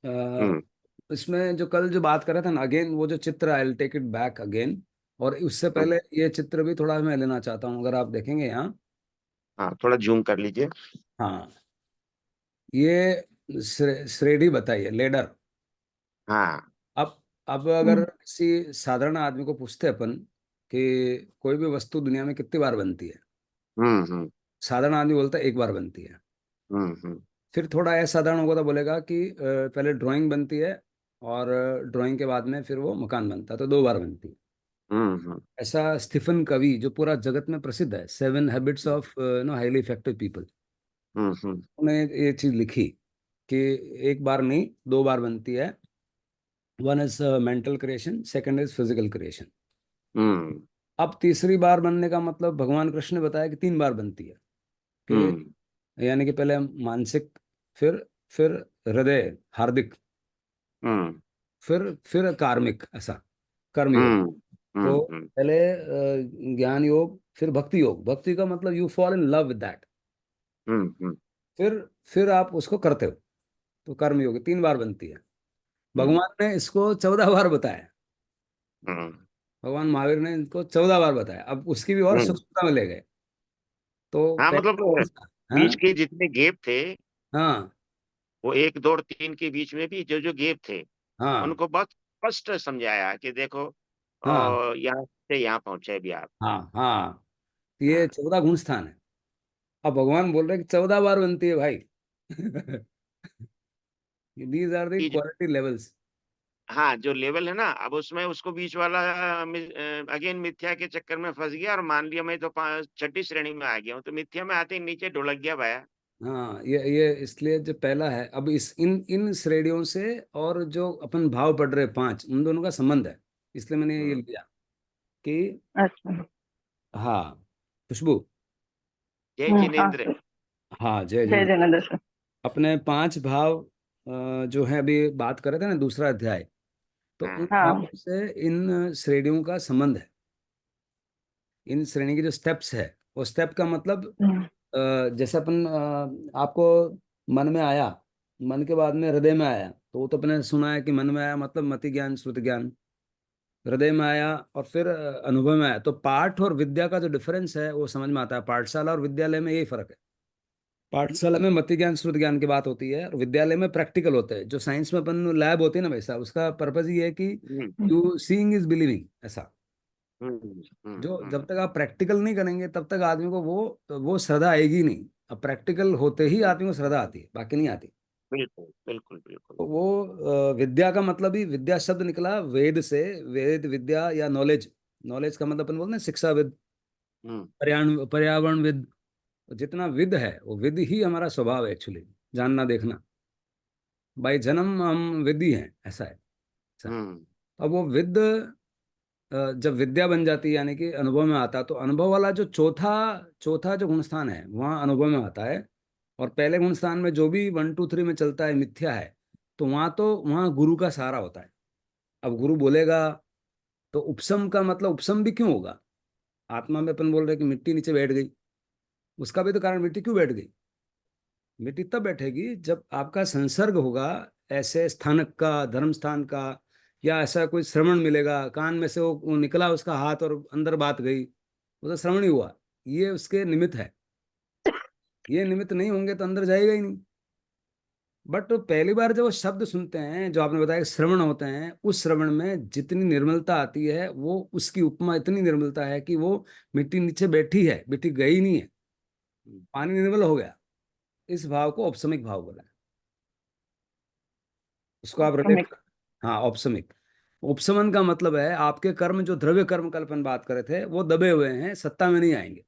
हम्म। इसमें जो कल जो बात कर रहे थे ना, अगेन वो जो चित्र, I will take it back again. और उससे हम्म। पहले ये चित्र भी थोड़ा मैं लेना चाहता हूँ, अगर आप देखेंगे यहाँ। हाँ, थोड़ा जूम कर लीजिए। हाँ, ये श्रेणी बताइए, लेडर। हाँ। अब अब अगर किसी साधारण आदमी को पूछते अपन कि कोई भी वस्तु दुनिया में कितनी बार बनती है, हम्म। साधारण आदमी बोलता है एक बार बनती है। हम्म। फिर थोड़ा असाधारण होगा तो बोलेगा कि पहले ड्राइंग बनती है, और ड्राइंग के बाद में फिर वो मकान बनता है, तो 2 बार बनती है। हम्म। ऐसा स्टीफन कवी, जो पूरा जगत में प्रसिद्ध है, 7 habits of no highly effective people, hmm. उन्होंने ये चीज लिखी कि एक बार नहीं, 2 बार बनती है। One is mental creation, second is physical creation. Hmm. अब तीसरी बार बनने का मतलब भगवान कृष्ण ने बताया कि 3 बार बनती है, हम्म। कि यानी कि पहले मानसिक, फिर हृदय हार्दिक, हम्म। फिर कार्मिक, ऐसा कर्म योग। हम्म। तो हम्म। पहले ज्ञान योग, फिर भक्ति योग। भक्ति का मतलब you fall in love with that. Hmm. फिर फिर आप उसको करते हो, तो कर्म योग 3 बार बनती है। हम्म। भगवान ने इसको 14 बार बताया। हम्म। भगवान महावीर ने इनको 14 बार बताया, अब उसकी भी और हम्म। सूक्ष्मता में ले गए। तो हाँ, पहले मतलब कौन सा? बीच हाँ, के जितने गैप थे, हाँ, वो एक दो और तीन के बीच में भी जो जो गैप थे, हाँ, उनको बहुत स्पष्ट समझाया कि देखो, हाँ, यहाँ से यहाँ पहुंचे भी आप। हाँ, हाँ, ये हाँ। 14 गुण स्थान है। अब भगवान बोल रहे हैं कि 14 बार बनती है भाई। दीज आर द कि क्वालिटी लेवल्स। हाँ, जो लेवल है ना, अब उसमें उसको बीच वाला अगेन मिथ्या के चक्कर में फंस गया और मान लिया मैं तो छठी श्रेणी में आ गया हूँ, तो मिथ्या में आते ही नीचे ढुलक गया भाया। हाँ, ये इसलिए जो पहला है, अब इस इन इन श्रेणियों से और जो अपन भाव पढ़ रहे हैं 5, उन दोनों का संबंध है। इसलिए मैंने ये हम्म। लिया कि अच्छा। हाँ, खुशबू। जय हाँ जिनेन्द्र। सर। हाँ, जय जय जन। जगन्नाथ सर। अपने 5 भाव जो है, अभी बात कर रहे थे ना, दूसरा अध्याय, तो उन हाँ। हाँ। भावों से इन श्रेणियों का संबंध है। इन श्रेणी के जो स्टेप्स है, वो स्टेप का मतलब हम्म। जैसे अपन आपको मन में आया, मन के बाद में हृदय में आया, तो वो तो अपने सुना है कि मन में आया मतलब मति ज्ञान श्रुति ज्ञान, हृदय में आया और फिर अनुभव में आया। तो पाठ और विद्या का जो डिफरेंस है वो समझ में आता है। पाठशाला और विद्यालय में यही फर्क है। पाठशाला में मति ज्ञान श्रुति ज्ञान की बात होती है, और विद्यालय में प्रैक्टिकल होते हैं। जो साइंस में अपन लैब होती है ना, वैसा उसका पर्पज ये है कि हम्म। यू सीइंग इज बिलीविंग, ऐसा। हम्म। हम्म। जो जब तक आप प्रैक्टिकल नहीं करेंगे तब तक आदमी को वो श्रद्धा आएगी नहीं। अब प्रैक्टिकल होते ही आदमी को श्रद्धा आती है, बाकी नहीं आती। बिल्कुल बिल्कुल बिल्कुल। तो वो विद्या का मतलब ही, विद्या शब्द निकला वेद से। वेद विद्या या नॉलेज। नॉलेज का मतलब अपन बोलते हैं शिक्षाविद, हम्म। पर्यावरण विद। जितना विद है वो विद ही हमारा स्वभाव है एक्चुअली, जानना देखना। भाई जन्म हम विद ही हैं, ऐसा है। ऐसा। हम्म। अब वो विद जब विद्या बन जाती है, यानी कि अनुभव में आता, तो अनुभव वाला जो चौथा चौथा जो गुणस्थान है वहाँ अनुभव में आता है। और पहले गुणस्थान में जो भी 1 2 3 में चलता है मिथ्या है, तो वहाँ गुरु का सहारा होता है। अब गुरु बोलेगा, तो उपसम का मतलब, उपसम भी क्यों होगा? आत्मा में अपन बोल रहे हैं कि मिट्टी नीचे बैठ गई, उसका भी तो कारण, मिट्टी क्यों बैठ गई? मिट्टी तब बैठेगी जब आपका संसर्ग होगा ऐसे स्थानक का, धर्म स्थान का, या ऐसा कोई श्रवण मिलेगा, कान में से वो निकला उसका हाथ और अंदर बात गई, वो तो श्रवण ही हुआ। ये उसके निमित्त है। ये निमित्त नहीं होंगे तो अंदर जाएगा ही नहीं। बट पहली बार जब वो शब्द सुनते हैं, जो आपने बताया कि श्रवण होते हैं, उस श्रवण में जितनी निर्मलता आती है, वो उसकी उपमा इतनी निर्मलता है कि वो मिट्टी नीचे बैठी है, मिट्टी गई नहीं है, हम्म। पानी निर्मल हो गया। इस भाव को औपसमिक भाव बोला है। उसको आप रिलेट कमिक। कर। हाँ, औपसमिक। उपशमन का मतलब है आपके कर्म, जो द्रव्य कर्म कल अपन बात करे थे, वो दबे हुए हैं, सत्ता में नहीं आएंगे।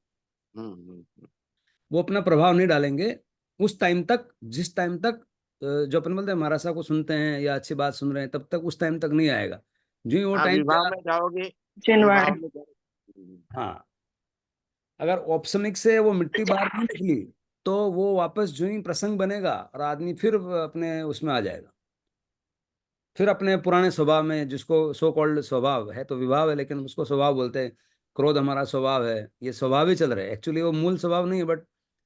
वो अपना प्रभाव नहीं डालेंगे उस टाइम तक, जिस टाइम तक जो अपन बोलते हैं महाराज साहब को सुनते हैं या अच्छी बात सुन रहे हैं, तब तक उस टाइम तक नहीं आएगा। जो ही वो हाँ, टाइम विवाह जा। में जाओगे। विवाह चिन्हवाणी। में जाओगे। हाँ, अगर औपसमिक से वो मिट्टी बाहर नहीं निकली, तो वो वापस जो ही प्रसंग बनेगा और आदमी फिर अपने उसमें आ जाएगा, फिर अपने पुराने स्वभाव में, जिसको सो कॉल्ड स्वभाव है, तो विभाव है लेकिन उसको स्वभाव बोलते हैं। क्रोध हमारा स्वभाव है, ये स्वभाव ही चल रहे हैं, एक्चुअली वो मूल स्वभाव नहीं है, बट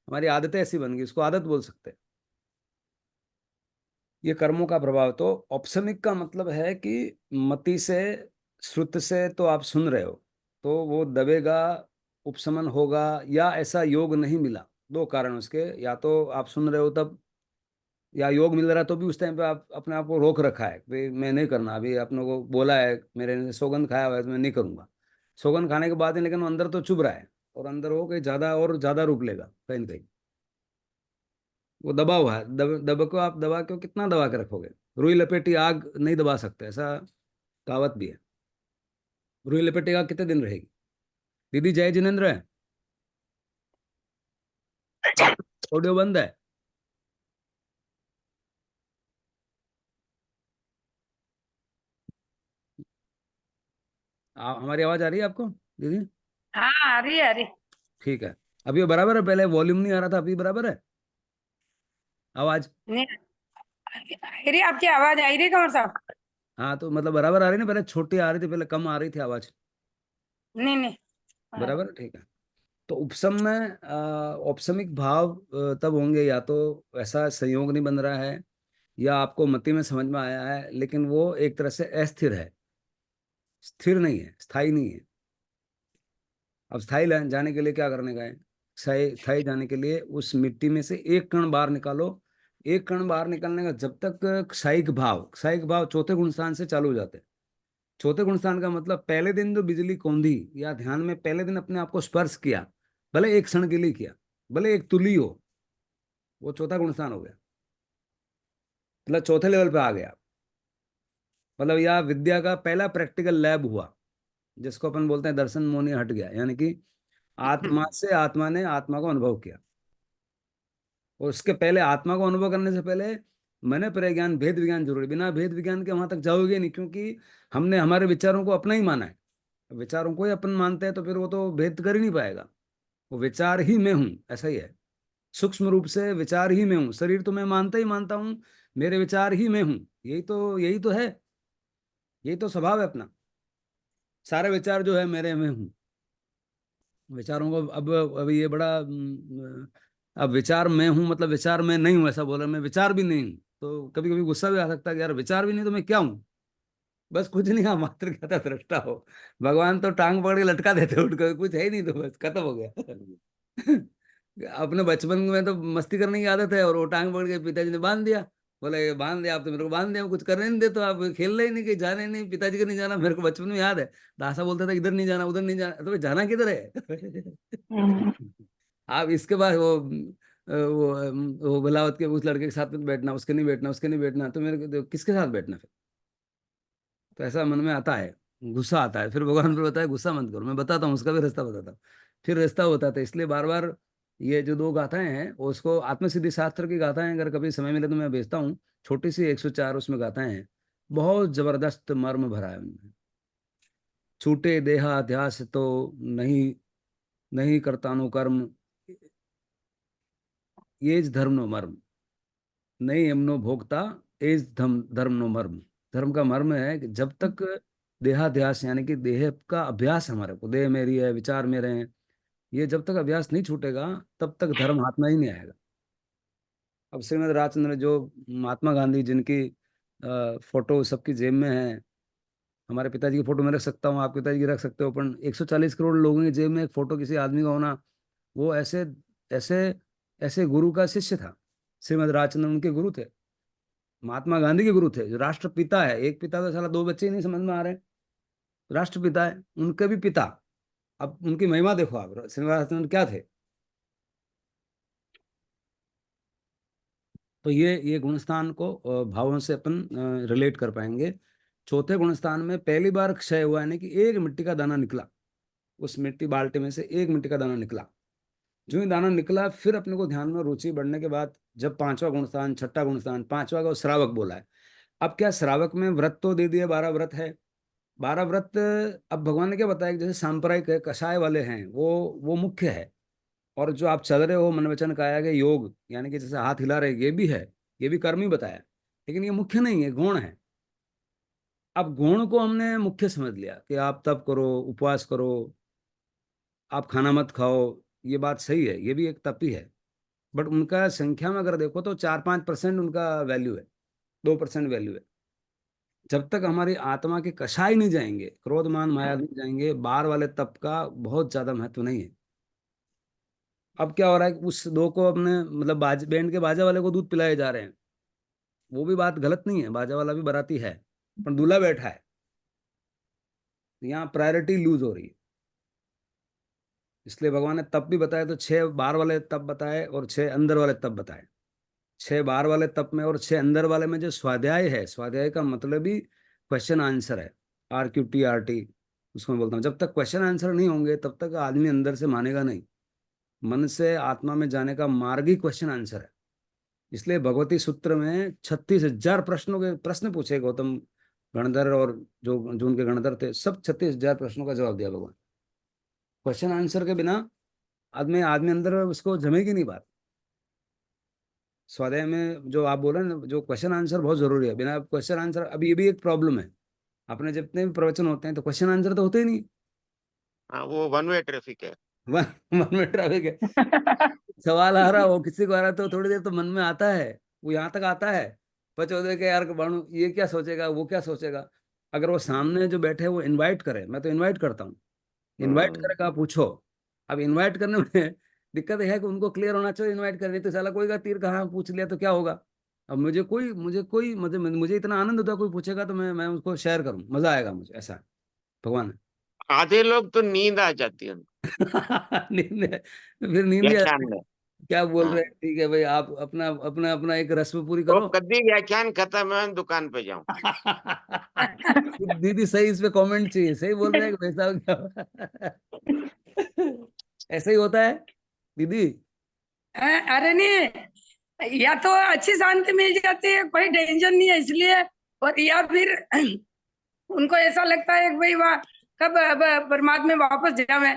हमारी आदतें ऐसी बन गई, उसको आदत बोल सकते हैं। ये कर्मों का प्रभाव। तो औपसमिक का मतलब है कि मति से, श्रुत से तो आप सुन रहे हो, तो वो दबेगा, उपशमन होगा, या ऐसा योग नहीं मिला। दो कारण उसके, या तो आप सुन रहे हो तब, या योग मिल रहा है तो भी उस टाइम पे आप अपने आप को रोक रखा है भाई मैं नहीं करना, अभी अपने को बोला है, मेरे ने सौगंध खाया हुआ है तो मैं नहीं करूंगा। सौगंध खाने के बाद ही, लेकिन वो अंदर तो चुभ रहा है, और अंदर वो कहीं ज्यादा और ज्यादा रूप लेगा कहीं न कहीं। वो दबा हुआ है, दब को आप दबा के कितना दबा के रखोगे। रुई लपेटी आग नहीं दबा सकते, ऐसा कहावत भी है। रुई लपेटी आग कितने दिन रहेगी। दीदी जय जिनेन्द्र है, ऑडियो बंद है। हमारी आवाज आ रही है आपको दीदी। हाँ आ रही है, आ रही। ठीक है, अभी वो बराबर है, पहले वॉल्यूम नहीं आ रहा था, अभी बराबर है आवाज। नहीं आ रही, आपकी आवाज आ रही है कमर साहब। हाँ तो मतलब बराबर आ रही ना, पहले छोटी आ रही थी, पहले कम आ रही थी आवाज। नहीं नहीं बराबर है, ठीक है। तो उपसम में औपसमिक भाव तब होंगे, या तो ऐसा संयोग नहीं बन रहा है, या आपको मति में समझ में आया है, लेकिन वो एक तरह से अस्थिर है, स्थिर नहीं है, स्थायी नहीं है। अब स्थायी जाने के लिए क्या करने का है। स्थायी जाने के लिए उस मिट्टी में से एक कण बाहर निकालो। एक कण बाहर निकालने का, जब तक क्षयिक भाव चौथे गुण स्थान से चालू हो जाते हैं। चौथे गुण स्थान का मतलब पहले दिन जो बिजली कौंधी, या ध्यान में पहले दिन अपने आप को स्पर्श किया, भले एक क्षण के लिए किया, भले एक तुली हो, वो चौथा गुण स्थान हो गया, मतलब चौथे लेवल पे आ गया। मतलब यह विद्या का पहला प्रैक्टिकल लैब हुआ, जिसको अपन बोलते हैं दर्शन मोनी हट गया, यानी कि आत्मा से आत्मा ने आत्मा को अनुभव किया। और उसके पहले, आत्मा को अनुभव करने से पहले मन प्रज्ञान भेद विज्ञान जरूरी। बिना भेद विज्ञान के वहां तक जाओगे नहीं, क्योंकि हमने हमारे विचारों को अपना ही माना है। विचारों को ही अपन मानते हैं तो फिर वो तो भेद कर ही नहीं पाएगा। वो विचार ही मैं हूँ, ऐसा ही है। सूक्ष्म रूप से विचार ही मैं हूँ, शरीर तो मैं मानता ही मानता हूँ, मेरे विचार ही मैं हूँ। यही तो है, यही तो स्वभाव है अपना। सारे विचार जो है मेरे में हूँ। विचारों को अब ये बड़ा अब विचार मैं हूँ मतलब विचार मैं नहीं हूँ ऐसा बोला, मैं विचार भी नहीं हूँ, तो कभी कभी गुस्सा भी आ सकता है कि यार विचार भी नहीं तो मैं क्या हूँ। बस कुछ नहीं, हाँ मात्र क्या था, दृष्टा हो। भगवान तो टांग पकड़ के लटका देते उठ कर, कुछ है ही नहीं तो बस खत्म हो गया। अपने बचपन में तो मस्ती करने की आदत है, और वो टांग पकड़ के पिताजी ने बांध दिया। बोले ये बांध दिया, आप तो मेरे को बांध दिया, कुछ करने नहीं दे, तो आप खेल रहे ही नहीं, कहीं जाने नहीं, पिताजी को नहीं जाना। मेरे को बचपन में याद है, दासा बोलता था इधर नहीं जाना उधर नहीं जाना, तो भाई जाना किधर है। हम्म। आप इसके बाद वो बिलावत के उस लड़के के साथ में बैठना, उसके नहीं बैठना, उसके नहीं बैठना, तो मेरे को तो किसके साथ बैठना फिर। तो ऐसा मन में आता है, गुस्सा आता है। फिर भगवान फिर बताया गुस्सा मत करो, मैं बताता हूँ, उसका भी रास्ता बताता हूँ। फिर रास्ता होता था, इसलिए बार बार ये जो दो गाथाएं हैं, वो उसको आत्मसिद्धि शास्त्र की गाथाएं, अगर कभी समय मिले तो मैं भेजता हूँ। छोटी सी 104 उसमें गाथाएं हैं, बहुत जबरदस्त मर्म भरा है उनमें। छूटे देहाध्यास तो नहीं, नहीं करता नु कर्म, ये धर्म नो मर्म, नहीं यमनो भोगता, एज धर्म धर्म नो मर्म। धर्म का मर्म है कि जब तक देहाध्यास, यानी कि देह का अभ्यास, हमारे को देह मेरी है, विचार मेरे हैं, ये जब तक अभ्यास नहीं छूटेगा तब तक धर्म हाथ में ही नहीं आएगा। अब श्रीमद राजचंद्र जो महात्मा गांधी, जिनकी फोटो सबकी जेब में है, हमारे पिताजी की फोटो मैं रख सकता हूँ, आपके पिताजी की रख सकते हो, पर 140 करोड़ लोगों की जेब में एक फोटो किसी आदमी का होना, वो ऐसे ऐसे ऐसे गुरु का शिष्य था। श्रीमद राजचंद्र उनके गुरु थे, महात्मा गांधी के गुरु थे, जो राष्ट्रपिता है। एक पिता तो साला दो बच्चे ही नहीं समझ में आ रहे, राष्ट्रपिता है उनके भी पिता। अब उनकी महिमा देखो आप, श्रीनिवास राजचंद्र क्या थे। तो ये गुणस्थान को भावों से अपन रिलेट कर पाएंगे। चौथे गुणस्थान में पहली बार क्षय हुआ, यानी कि एक मिट्टी का दाना निकला, उस मिट्टी बाल्टी में से एक मिट्टी का दाना निकला। जो ही दाना निकला, फिर अपने को ध्यान में रुचि बढ़ने के बाद, जब पांचवा गुणस्थान, छठा गुणस्थान, पांचवा का श्रावक बोला है। अब क्या श्रावक में व्रत तो दे दिए, 12 व्रत है, 12 व्रत। अब भगवान ने क्या बताया कि जैसे सांप्रदायिक है, कषाय वाले हैं, वो मुख्य है। और जो आप चल रहे हो मन वचन काया के योग, यानी कि जैसे हाथ हिला रहे, ये भी है, ये भी कर्म ही बताया, लेकिन ये मुख्य नहीं है, गौण है। अब गुण को हमने मुख्य समझ लिया कि आप तप करो, उपवास करो, आप खाना मत खाओ। ये बात सही है, ये भी एक तप ही है। बट उनका संख्या में अगर देखो तो 4-5% उनका वैल्यू है। 2% वैल्यू है। जब तक हमारी आत्मा के कषाय नहीं जाएंगे, क्रोध मान माया नहीं जाएंगे, बाहर वाले तप का बहुत ज्यादा महत्व नहीं है। अब क्या हो रहा है कि उस दो को अपने मतलब बैंड के बाजा वाले को दूध पिलाए जा रहे हैं। वो भी बात गलत नहीं है, बाजा वाला भी बाराती है, पर दूल्हा बैठा है। तो यहाँ प्रायोरिटी लूज हो रही है। इसलिए भगवान ने तप भी बताया, तो 6 बाहर वाले तप बताए और 6 अंदर वाले तप बताए। 6 बाहर वाले तप में और 6 अंदर वाले में जो स्वाध्याय है, स्वाध्याय का मतलब ही क्वेश्चन आंसर है, RQTRT उसको मैं बोलता हूँ। जब तक क्वेश्चन आंसर नहीं होंगे तब तक आदमी अंदर से मानेगा नहीं। मन से आत्मा में जाने का मार्ग ही क्वेश्चन आंसर है। इसलिए भगवती सूत्र में 36,000 प्रश्नों के प्रश्न पूछे गौतम गणधर, और जो जो उनके गणधर थे, सब 36,000 प्रश्नों का जवाब दिया भगवान। क्वेश्चन आंसर के बिना आदमी आदमी अंदर उसको जमेगी नहीं बात। स्वाध्याय में जो आप बोल रहे हैं ना, जो क्वेश्चन आंसर बहुत जरूरी है। बिना क्वेश्चन आंसर, अभी ये भी एक प्रॉब्लम है, अपने जितने भी प्रवचन होते हैं तो क्वेश्चन आंसर तो होते ही नहीं। हाँ, वो वन वे ट्रैफिक है। मन मन में ट्रैफिक है। सवाल आ रहा हो, किसी को आ रहा, तो थोड़ी देर तो मन में आता है, वो यहाँ तक आता है। पर चौधरी के यार बाणु ये क्या सोचेगा, वो क्या सोचेगा। अगर वो सामने जो बैठे हैं वो इनवाइट करे, मैं तो इनवाइट करता हूँ, इनवाइट हम्म। करेगा पूछो। अब इनवाइट करने में दिक्कत है कि उनको क्लियर होना चाहिए, इनवाइट करने तो साला कोई का तीर कहाँ पूछ लिया तो क्या होगा। अब मुझे इतना आनंद होता है, कोई पूछेगा तो मैं उसको शेयर करूँ, मजा आएगा मुझे, ऐसा है भगवान। आधे लोग तो नींद आ जाती है उनको नींद फिर नींद ही व्याख्यान आती है। में। क्या बोल हाँ, रहे हैं, ठीक है भाई, आप अपना अपना अपना एक रस्म पूरी तो करो। कभी व्याख्यान खत्म है दुकान पे जाऊं। दीदी सही, इस पे कमेंट चाहिए, सही बोल रहे हैं कि वैसा हो गया। ऐसा ही होता है दीदी। अरे नहीं, या तो अच्छी शांति मिल जाती है, कोई टेंशन नहीं है इसलिए, और या फिर उनको ऐसा लगता है कि भाई वाह, कब अब परमात्मा वापस जावे।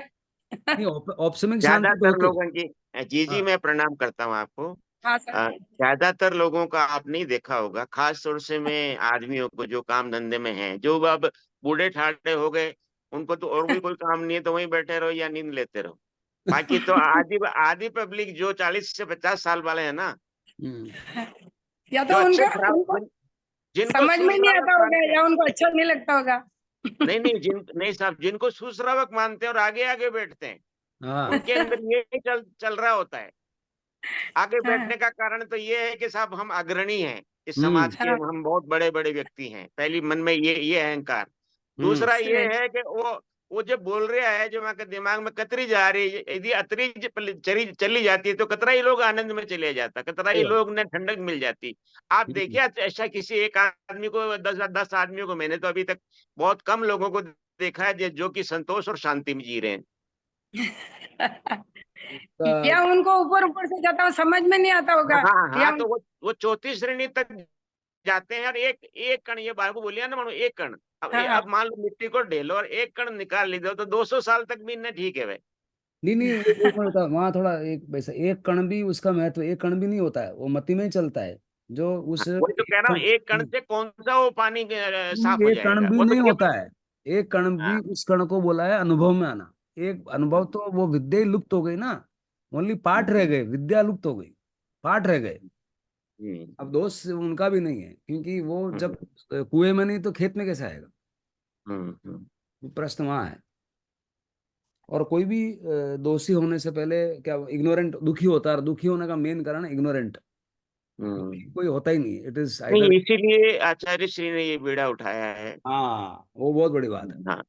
नहीं, औपसमिक शांति तो ज्यादातर होती है। लोगों की, जी जी, हाँ मैं प्रणाम करता हूँ आपको। हाँ सर। ज्यादातर लोगों का आप नहीं देखा होगा, खास तौर से मैं आदमियों को जो काम धंधे में हैं, जो अब बूढ़े ठाढ़े हो गए, उनको तो और भी कोई काम नहीं है, तो वहीं बैठे रहो या नींद लेते रहो। बाकी तो आधी आधी पब्लिक जो 40 से 50 साल वाले हैं ना, हम्म। या जो तो अच्छे उनको खराब उनको जिनको समझ में नहीं सुश्रावक आता होगा, मानते हैं, या उनको अच्छा नहीं लगता होगा। नहीं नहीं, नहीं साहब, जिनको सुश्रावक मानते हैं और आगे आगे बैठते हैं, हाँ। उनके अंदर ये चल चल रहा होता है। आगे हाँ बैठने का कारण तो ये है कि साहब हम अग्रणी हैं, इस समाज हम्म। के हाँ। हम बहुत बड़े बड़े व्यक्ति हैं, पहली मन में ये अहंकार। हम्म। दूसरा ये सही। है कि वो जब बोल रहा है, जो मैं दिमाग में कतरी जा रही है, यदि अतरी चली चली जाती है तो कतरा ही लोग आनंद में चले जाता, कतरा सही ही बात। लोग ने ठंडक मिल जाती। आप हम्म। देखिए, ऐसा किसी एक आदमी को, 10 आदमियों को, मैंने तो अभी तक बहुत कम लोगों को देखा है जो कि संतोष और शांति में जी रहे हैं। का- या उनको ऊपर ऊपर से जाता हो, समझ में नहीं आता हाँ होगा। हाँ या हाँ, तो वो चौथी श्रेणी तक जाते हैं। और एक एक कण, ये बाबू बोलिए ना, मानो एक कण, अब हाँ मान लो मिट्टी को ढेलो और एक कण निकाल लीजिए तो 200 साल तक भी इन्हें ठीक है भाई। नहीं नहीं, एक मिनट होता वहाँ थोड़ा, एक वैसा एक कण भी उसका महत्व, एक कण भी नहीं होता है, वो मति में ही चलता है। जो उस हाँ, वही तो एक कह रहा हूँ, कण, एक कण से कौन सा वो पानी साफ हो एक कण जाएगा, भी वो तो नहीं होता केवल। है। एक कण भी, हाँ। उस कण को बोला है अनुभव में आना। एक अनुभव तो वो विद्या ही लुप्त हो गई ना, ओनली पाठ रह गए, विद्या लुप्त हो गई, पाठ रह गए। हम्म। अब दोष उनका भी नहीं है, क्योंकि वो हम्म। जब कुएं में नहीं तो खेत में कैसे आएगा। हम्म। वो प्रश्न वहां है। और कोई भी दोषी होने से पहले क्या, इग्नोरेंट दुखी होता है, और दुखी होने का मेन कारण इग्नोरेंट, हम्म। कोई होता ही नहीं, इट इज आइदर। नहीं, इसीलिए आचार्य श्री ने ये बीड़ा उठाया है। हाँ, वो बहुत बड़ी बात है। हाँ,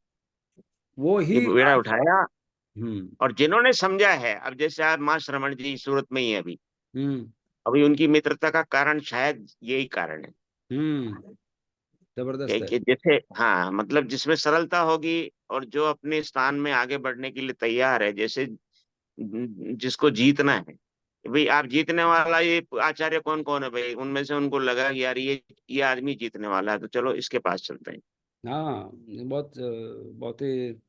वो ये ही बीड़ा आज। उठाया। हम्म। और जिन्होंने समझा है, अब जैसे आप माँ श्रवण जी सूरत में ही है अभी, हम्म। अभी उनकी मित्रता का कारण शायद यही कारण है हम्म। जबरदस्त है। कि जैसे, हाँ, मतलब जिसमें सरलता होगी और जो अपने स्थान में आगे बढ़ने के लिए तैयार है, जैसे जिसको जीतना है। भाई आप जीतने वाला, ये आचार्य कौन कौन है भाई, उनमें से उनको लगा कि यार ये आदमी जीतने वाला है, तो चलो इसके पास चलते हैं। हाँ, ये बहुत ही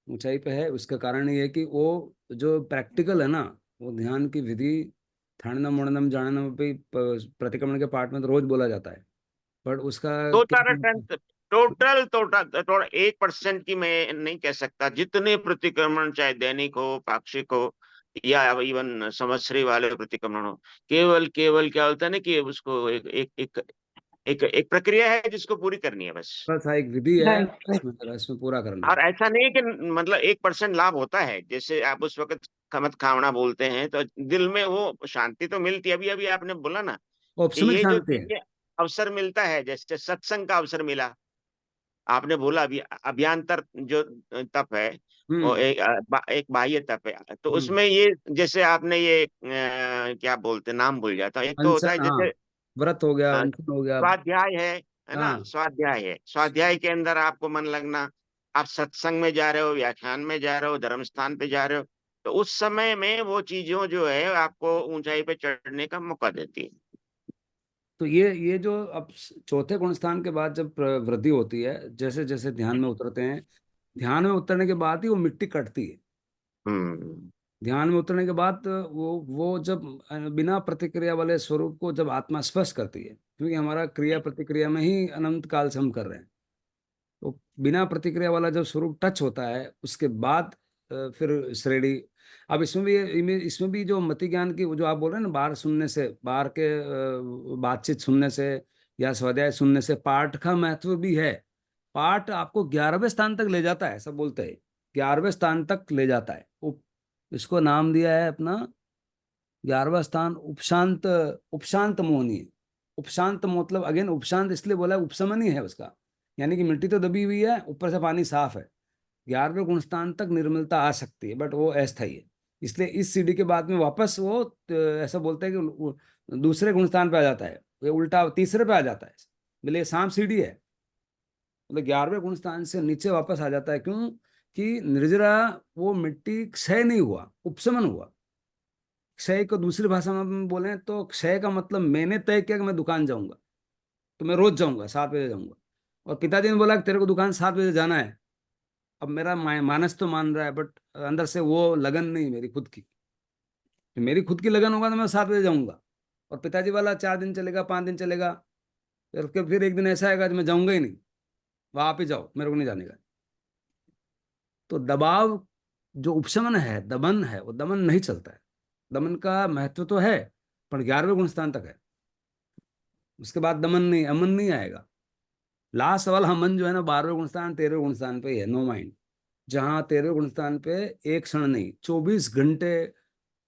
ऊंचाई पे है। उसका कारण ये है कि वो जो प्रैक्टिकल है ना, वो ध्यान की विधि, ठाणनम मुंडनम जाननम पे प्रतिक्रमण के पाठ में तो रोज बोला जाता है, पर उसका तो तारा क्या। टोटल टोटल टोटल 1% की मैं नहीं कह सकता, जितने प्रतिक्रमण, चाहे दैनिक हो, पाक्षिक हो, या इवन संवत्सरी वाले प्रतिक्रमण हो, केवल केवल क्या होता है ना कि उसको एक एक एक एक एक प्रक्रिया है जिसको पूरी करनी है बस। बस हाँ, एक विधि है, राइट इसमें पूरा करना और है। ऐसा नहीं है कि मतलब 1% लाभ होता है, जैसे आप उस वक्त खमत खावना बोलते हैं तो दिल में वो शांति तो मिलती है। अभी अभी आपने बोला ना कि औपसमिक ये जो शांति है। चीजें अवसर मिलता है, जैसे सत्संग का अवसर मिला, आपने बोला अभी अभ्यांतर जो तप है वो हम्म। एक बाह्य तप है, तो हम्म। उसमें ये जैसे आपने ये क्या बोलते हैं, नाम भूल जाता हूँ, एक तो होता है अनशन, हाँ, जैसे व्रत हो गया, अ, अनशन हो गया। स्वाध्याय है ना, हाँ। स्वाध्याय है, स्वाध्याय के अंदर आपको मन लगना, आप सत्संग में जा रहे हो, व्याख्यान में जा रहे हो, धर्म स्थान पे जा रहे हो, तो उस समय में वो चीजों जो है आपको ऊंचाई पे चढ़ने का मौका देती है। तो ये जो अब चौथे गुण स्थान के बाद जब वृद्धि होती है, जैसे जैसे ध्यान में उतरते हैं, ध्यान में उतरने के बाद ही वो मिट्टी कटती है। हम्म। ध्यान में उतरने के बाद वो जब बिना प्रतिक्रिया वाले स्वरूप को जब आत्मा स्पर्श करती है, क्योंकि हमारा क्रिया प्रतिक्रिया में ही अनंत काल से हम कर रहे हैं, तो बिना प्रतिक्रिया वाला जब स्वरूप टच होता है उसके बाद फिर श्रेणी। अब इसमें भी जो मति ज्ञान की, वो जो आप बोल रहे हैं ना, बाहर सुनने से, बाहर के बातचीत सुनने से या स्वाध्याय सुनने से पाठ का महत्व भी है। पाठ आपको 11वें स्थान तक ले जाता है, सब बोलते हैं 11वें स्थान तक ले जाता है। इसको नाम दिया है अपना 11वां स्थान उपशांत, उपशांत मोहनी। उपशांत मतलब अगेन उपशांत इसलिए बोला है, उपशमन ही है उसका, यानी कि मिट्टी तो दबी हुई है, ऊपर से पानी साफ है। 11वें गुण स्थान तक निर्मलता आ सकती है, बट वो अस्थायी है। इसलिए इस सीढ़ी के बाद में वापस वो ऐसा बोलते हैं कि दूसरे गुण स्थान पे आ जाता है, ये उल्टा तीसरे पे आ जाता है। बोले ये सांप सीढ़ी है, मतलब 11वें गुण स्थान से नीचे वापस आ जाता है। क्यों? कि निर्जरा, वो मिट्टी क्षय नहीं हुआ, उपशमन हुआ। क्षय को दूसरी भाषा में हम बोलें तो क्षय का मतलब मैंने तय किया कि मैं दुकान जाऊंगा, तो मैं रोज जाऊंगा, 7 बजे जाऊंगा। और पिताजी ने बोला कि तेरे को दुकान 7 बजे जाना है। अब मेरा मानस तो मान रहा है, बट अंदर से वो लगन नहीं मेरी खुद की। तो मेरी खुद की लगन होगा तो मैं 7 बजे जाऊंगा। और पिताजी वाला 4 दिन चलेगा, 5 दिन चलेगा, फिर एक दिन ऐसा आएगा कि मैं जाऊंगा ही नहीं, वहां आप ही जाओ, मेरे को नहीं जाने का। तो दबाव, जो उपशमन है, दमन है, वो दमन नहीं चलता है। दमन का महत्व तो है, पर 11वें गुण स्थान तक है। उसके बाद दमन नहीं, अमन नहीं आएगा। लास्ट वाला मन जो है ना, 12वें गुण स्थान, 13वें गुण स्थान पे ही है, नो माइंड। जहाँ 13वें गुण स्थान पे एक क्षण नहीं, 24 घंटे।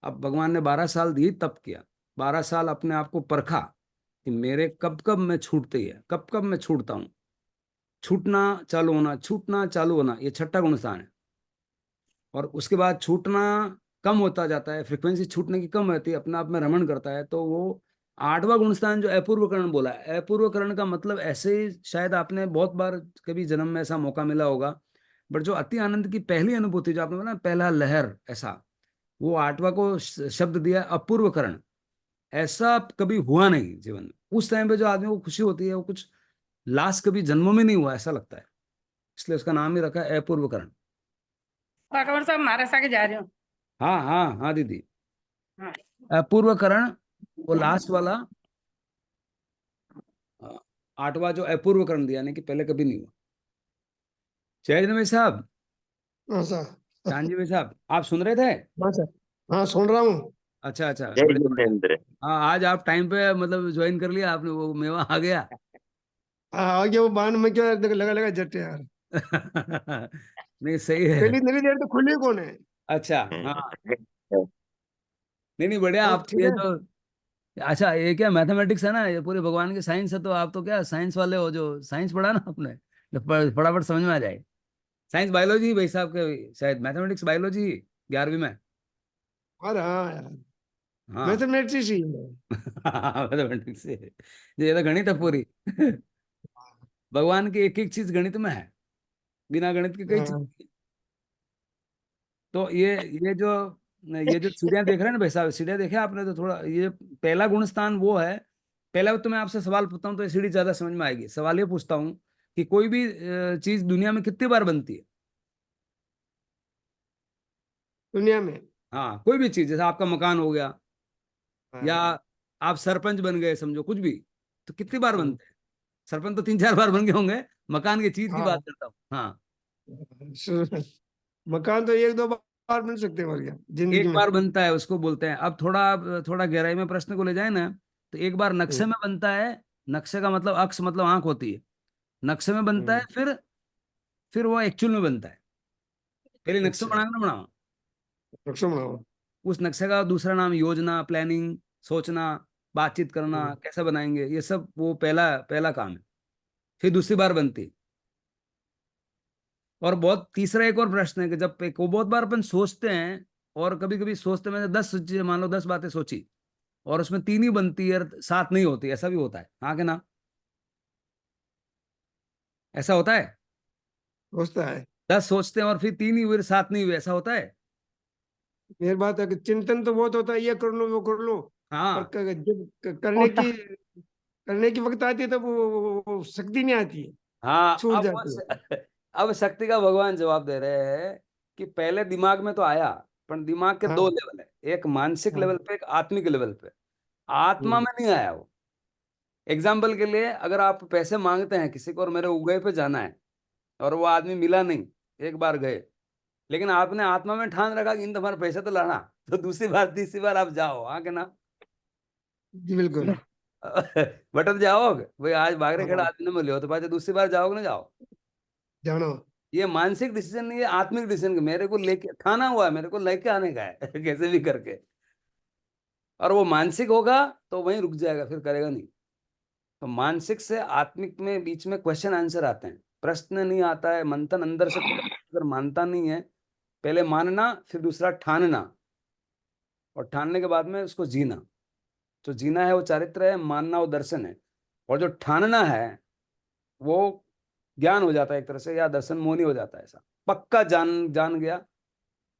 अब भगवान ने 12 साल दिए, तप किया, 12 साल अपने आप को परखा कि मेरे कब कब मैं छूटती है, कब कब मैं छूटता हूँ। छूटना चालू होना, छूटना चालू होना, ये छठा गुण स्थान है। और उसके बाद छूटना कम होता जाता है, फ्रिक्वेंसी छूटने की कम रहती है, अपने आप में रमण करता है। तो वो 8वां गुणस्थान जो अपूर्वकरण बोला है, अपूर्वकरण का मतलब ऐसे ही, शायद आपने बहुत बार कभी जन्म में ऐसा मौका मिला होगा, बट जो अति आनंद की पहली अनुभूति, जो आपने बोला ना, पहला लहर, ऐसा, वो 8वां को शब्द दिया अपूर्वकरण। ऐसा कभी हुआ नहीं जीवन में। उस टाइम पे जो आदमी को खुशी होती है, वो कुछ लास्ट कभी जन्मों में नहीं हुआ, ऐसा लगता है। इसलिए उसका नाम ही रखा है अपूर्वकरण। अकबर साहब महाराष्ट्र के जा रहे हो। हाँ हाँ हाँ दीदी, हाँ अपूर्वकरण, वो लास्ट वाला 8वां जो अपूर्वकरण दिया, यानी कि पहले कभी नहीं हुआ। जय भाई साहब, हाँ सर। चांदी भाई साहब, आप सुन रहे थे? हाँ सर। हाँ सुन रहा हूँ। अच्छा अच्छा, जय बढ़िया बढ़िया। जितेंद्र। हाँ, आज आप टाइम पे मतलब ज्वाइन कर लिया आपने, वो मेवा आ गया। आगे वो बांध में क्या लगा लगा जट यार। नहीं सही है। पहली नई देर तो खुली कौन है। अच्छा, हाँ, नहीं नहीं, बढ़िया। और आप ठीक ये है। तो, अच्छा, ये क्या मैथमेटिक्स है ना, ये पूरे भगवान की साइंस है, तो आप तो क्या साइंस वाले हो, जो साइंस पढ़ा ना आपने, तो फटाफट समझ में आ जाए। साइंस बायोलॉजी भाई साहब के भी, शायद मैथमेटिक्स बायोलॉजी 11वीं में। अरे हाँ यार, हाँ। मैथमेटिक्स ही है। मैथमेटिक्स से, ये तो गणित है पूरी। भगवान की एक एक चीज गणित में है, बिना गणित की कई हाँ। चीज। तो ये जो सीढ़ियां देख रहे हैं ना भाई साहब, सीढ़ियां देखे आपने तो थोड़ा, ये पहला गुण स्थान वो है। पहला तो मैं आपसे सवाल पूछता हूँ तो ये सीढ़ी ज्यादा समझ में आएगी। सवाल ये पूछता हूँ कि कोई भी चीज दुनिया में कितनी बार बनती है? दुनिया में। हाँ, कोई भी चीज, जैसे आपका मकान हो गया, या हाँ। आप सरपंच बन गए, समझो कुछ भी, तो कितनी बार हम्म, बनते हैं? सरपंच तो 3-4 बार बन गए होंगे, मकान की चीज की बात हाँ। करता हूँ। हाँ, मकान तो एक दो बार बन सकते हैं, और क्या जिंदगी एक में। बार बनता है उसको बोलते हैं। अब थोड़ा थोड़ा गहराई में प्रश्न को ले जाए ना, तो एक बार नक्शे हम्म, में बनता है, नक्शे का मतलब अक्ष मतलब आंख होती है, नक्शे में बनता है, फिर वो एक्चुअल में बनता है। पहले नक्शा अच्छा, बनाना ना बनाओ, नक्शा बनाओ। उस नक्शे का दूसरा नाम योजना, प्लानिंग, सोचना, बातचीत करना, हम्म, कैसे बनाएंगे, ये सब वो पहला पहला काम है। फिर दूसरी बार बनती है। और बहुत तीसरा एक और प्रश्न है कि जब एक वो बहुत बार अपन सोचते हैं, और कभी कभी सोचते मैंने 10 चीजें, मान लो 10 बातें सोची, और उसमें 3 ही बनती है, 7 नहीं होती, ऐसा भी होता है, हाँ कि ना? ऐसा होता है। सोचता है। 10 सोचते हैं और फिर 3 ही हुए, 7 नहीं हुए, ऐसा होता है। मेरी बात है कि चिंतन तो बहुत होता है, ये कर लो वो कर लो, पर हाँ। जब होता करने की वक्त आती है तब वो शक्ति नहीं आती है, हाँ, छूट अब जाती है। अब शक्ति का भगवान जवाब दे रहे हैं कि पहले दिमाग में तो आया, पर दिमाग के 2 हाँ लेवल है, एक मानसिक हाँ। लेवल पे, एक आत्मिक लेवल पे। आत्मा हम्म, में नहीं आया वो। एग्जाम्पल के लिए, अगर आप पैसे मांगते हैं किसी को और मेरे उगए पे जाना है, और वो आदमी मिला नहीं, एक बार गए, लेकिन आपने आत्मा में ठान रखा कि इन तुम्हारे पैसे तो लाना, तो दूसरी बार तीसरी बार आप जाओ, हाँ कि ना? जी बिल्कुल। बटन जाओगे भाई, आज भागरे खड़ा हाँ, आदमी ने मिले हो तो बाद दूसरी बार जाओगे ना, जाओ। जानो। ये मानसिक डिसीजन नहीं है, आत्मिक डिसीजन। मेरे को लेके ठाना हुआ है, मेरे को लेके आने का है कैसे भी करके। और वो मानसिक होगा तो वहीं रुक जाएगा, फिर करेगा नहीं। तो मानसिक से आत्मिक में बीच में क्वेश्चन आंसर आते हैं, प्रश्न नहीं आता है, मंथन अंदर से खुद अगर मानता नहीं है, पहले मानना, फिर दूसरा ठानना, और ठानने के बाद में उसको जीना। जो जीना है वो चारित्र है, मानना वो दर्शन है, और जो ठानना है वो ज्ञान हो जाता है एक तरह से, या दर्शन मोनी हो जाता है। ऐसा पक्का जान जान गया,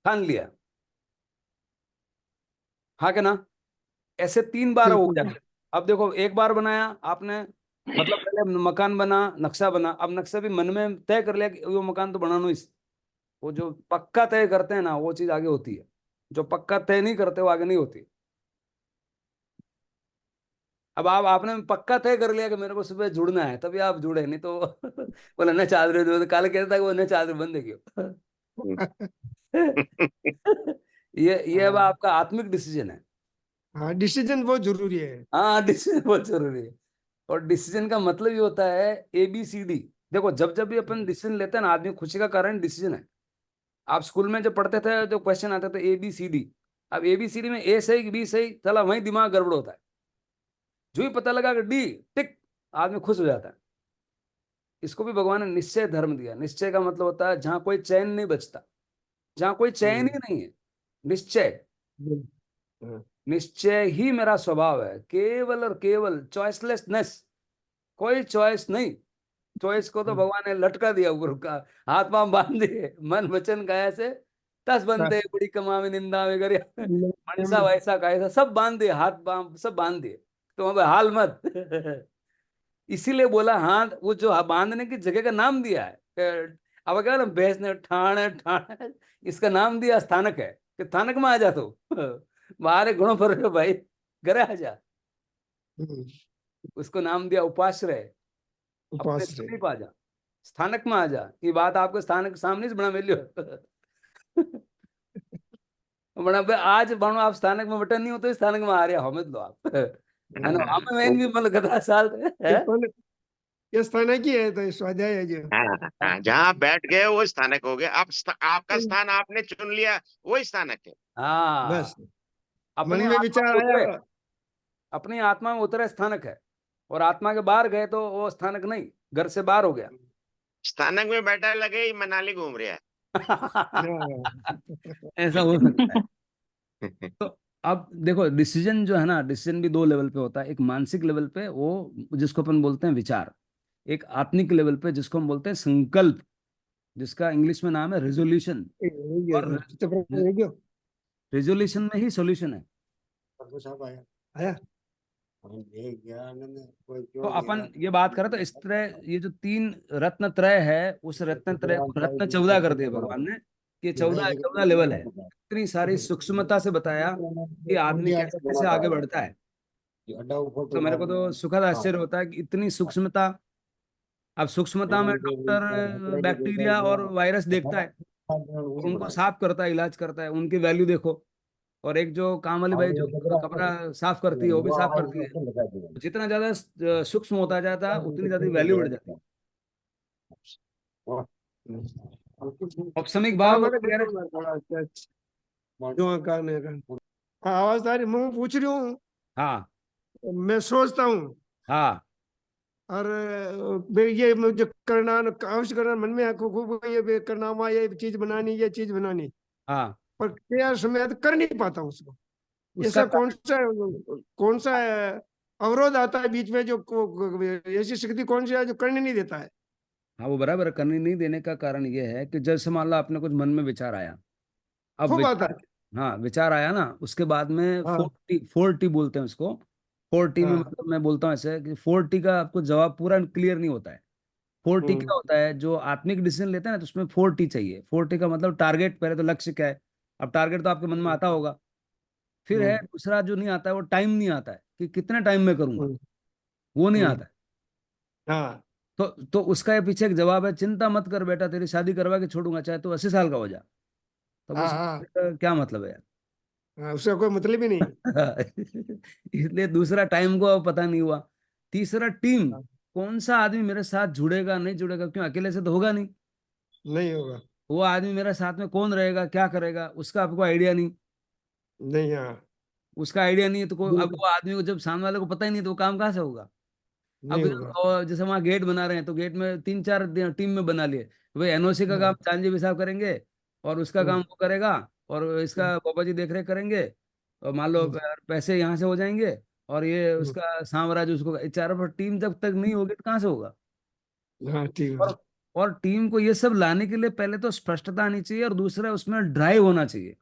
ठान लिया, हाँ कि ना? ऐसे 3 बार हो बिल्कुल। गया। अब देखो, एक बार बनाया आपने, मतलब पहले मकान बना, नक्शा बना, अब नक्शा भी मन में तय कर लिया कि वो मकान तो बनाना ही। वो जो पक्का तय करते हैं ना, वो चीज आगे होती है। जो पक्का तय नहीं करते वो आगे नहीं होती। अब आप आपने पक्का तय कर लिया कि मेरे को सुबह जुड़ना है, तभी आप जुड़े, नहीं तो बोले न चादर दो, तो काले कहता था कि वो न चादर बंद है क्यों। ये अब हाँ आपका आत्मिक डिसीजन है। हाँ, डिसीजन बहुत जरूरी है। हाँ, डिसीजन बहुत जरूरी है। और डिसीजन का मतलब ये होता है ABCD। देखो, जब जब भी अपन डिसीजन लेते हैं ना, आदमी खुशी का कारण डिसीजन है। आप स्कूल में जब पढ़ते थे, जो क्वेश्चन आते थे ABCD, अब ABCD में A सही B सही, चला वहीं दिमाग गड़बड़ होता है। जो ही पता लगा कि D टिक, आदमी खुश हो जाता है। इसको भी भगवान ने निश्चय धर्म दिया। निश्चय का मतलब होता है जहां कोई चैन नहीं बचता, जहां कोई चैन ही हम्म, नहीं है। निश्चय, हाँ, निश्चय ही मेरा स्वभाव है, केवल और केवल चॉइसलेसनेस, कोई चॉइस नहीं। चॉइस को तो हम्म, भगवान ने लटका दिया ऊपर का, हाथ पांव बांध दिए, मन वचन काया से 10 बनते, बस। बुढ़ी कमा में निंदा में करे, मनसा हम्म, वैसा कायसा सब बांध दिए, हाथ पांव सब बांध दिए। तो अब हाल मत इसीलिए बोला हाथ, वो जो बांधने की जगह का नाम दिया है। अब क्या ना, भैंस ने ठाण ठाण, इसका नाम दिया स्थानक है, कि स्थानक में आ जा तो बाहर एक घणो फर्क है भाई, घरे आ जा। हम्म, उसको नाम दिया उपाश्रय, अपने उपास रहे। समीप आ जा, स्थानक में आ जा। ये बात आपको स्थानक सामने से बना मिलियो बना भाई, आज बनो आप स्थानक में बटन नहीं हो तो स्थानक में आ रहे हो मत लो आप है ना? हाँ, हम मैन भी मतलब गधा साल है। ये स्थान ये स्थान की है तो स्वाध्याय है जो। हाँ, हाँ, जहाँ आप बैठ गए वो स्थानक हो गया। आप आपका स्थान आपने चुन लिया, वो स्थानक है। हाँ, बस, मन अपने में आत्मा विचार में उतरे, आया। अपनी आत्मा में उतरे स्थानक है। और आत्मा के बाहर गए तो वो स्थानक नहीं, घर से बाहर हो गया। स्थानक में बैठा लगे ही मनाली घूम रहा हाँ, ऐसा हो सकता है। है। तो अब देखो, डिसीजन जो है ना, डिसीजन भी 2 लेवल पे होता है। एक मानसिक लेवल पे, वो जिसको अपन बोलते हैं विचार। एक आत्मिक लेवल पे, जिसको हम बोलते हैं संकल्प, जिसका इंग्लिश में नाम है रेजोल्यूशन। और चित्त गयो। रेजोल्यूशन में ही सॉल्यूशन है। प्रभु साहब आया आया। हम ले गया मैंने, कोई तो क्यों नहीं अपन रहा। ये बात करें तो इस तरह, ये जो 3 रत्न त्रय है, उस रत्न त्रय को रत्न 14 कर दिया भगवान ने, कि 14 14 लेवल है। इतनी सारी सूक्ष्मता से बताया कि आदमी कैसे कैसे आगे बढ़ता है। तो मेरे को तो सुखद आश्चर्य होता है कि इतनी सूक्ष्मता। अब सूक्ष्मता में डॉक्टर बैक्टीरिया और वायरस देखता है, और उनको साफ करता है, इलाज करता है, उनकी वैल्यू देखो। और एक जो काम वाली और भाई ये जो कमरा साफ करती है वो भी वो साफ आवाज करती है। उसको लगा दिया। जितना ज्यादा सूक्ष्म होता जाता है उतनी ज्यादा वैल्यू बढ़ जाती है। औपसमिक हाँ भाव मैंने वगैरह। देखा, मैं थोड़ा जो करने का। हाँ आवाज आ रही, मैं पूछ रही हूँ, हाँ मैं सोचता हूँ हाँ और भाई ये मुझे करना अवश्य करना मन में है, खूब ये करना हुआ, ये चीज बनानी, ये चीज बनानी, हाँ। पर क्या समय तो कर नहीं पाता हूँ उसको। उसका ऐसा कौन सा अवरोध आता है बीच में, जो ऐसी शक्ति कौन सी है जो करने नहीं देता है? हाँ वो बराबर है, करने नहीं देने का कारण ये है कि जैसे मान लो आपने कुछ मन में विचार आया। अब खूब आता विचार, है। हाँ विचार आया ना, उसके बाद में हाँ 40 बोलते हैं उसको। 40 में हाँ। मतलब मैं बोलता हूँ ऐसे कि 40 का आपको जवाब पूरा क्लियर नहीं होता है। 40 हम्म क्या होता है, जो आत्मिक डिसीजन लेते हैं ना तो उसमें 40 चाहिए। 40 का मतलब टारगेट, पहले तो लक्ष्य क्या है। अब टारगेट तो आपके मन में आता होगा। फिर है हम्म दूसरा जो नहीं आता है, वो टाइम नहीं आता है कि कितने टाइम में करूंगा, हम्म वो नहीं हम्म, आता है। हाँ तो उसका ये पीछे एक जवाब है, चिंता मत कर बेटा, तेरी शादी करवा के छोड़ूंगा चाहे तो 80 साल का हो जा। तब हाँ उस हाँ क्या मतलब है यार। हाँ, उसका कोई मतलब ही नहीं। इसलिए दूसरा टाइम को अब पता नहीं हुआ। तीसरा टीम, हाँ, कौन सा आदमी मेरे साथ जुड़ेगा नहीं जुड़ेगा, क्यों अकेले से तो होगा नहीं। नहीं होगा। वो आदमी मेरे साथ में कौन रहेगा, क्या करेगा, उसका आपको आइडिया नहीं। नहीं, हाँ उसका आइडिया नहीं है तो कोई, अब बिल्कुल वो आदमी को जब सामने वाले को पता ही नहीं तो वो काम कहाँ से होगा। नहीं अब होगा। और जैसे वहाँ गेट बना रहे हैं तो गेट में 3 4 टीम में बना लिए। भाई एनओसी का काम हाँ, चांदी साहब करेंगे, और उसका काम हम्म, वो करेगा, और हम्म, इसका पापा जी देख रेख करेंगे, और मान लो पैसे यहाँ से हो जाएंगे, और ये हम्म, उसका साम्राज्य उसको, ये चारों पर टीम जब तक नहीं होगी तो कहाँ से होगा। हाँ ठीक है। और टीम को ये सब लाने के लिए पहले तो स्पष्टता आनी चाहिए, और दूसरा उसमें ड्राइव होना चाहिए।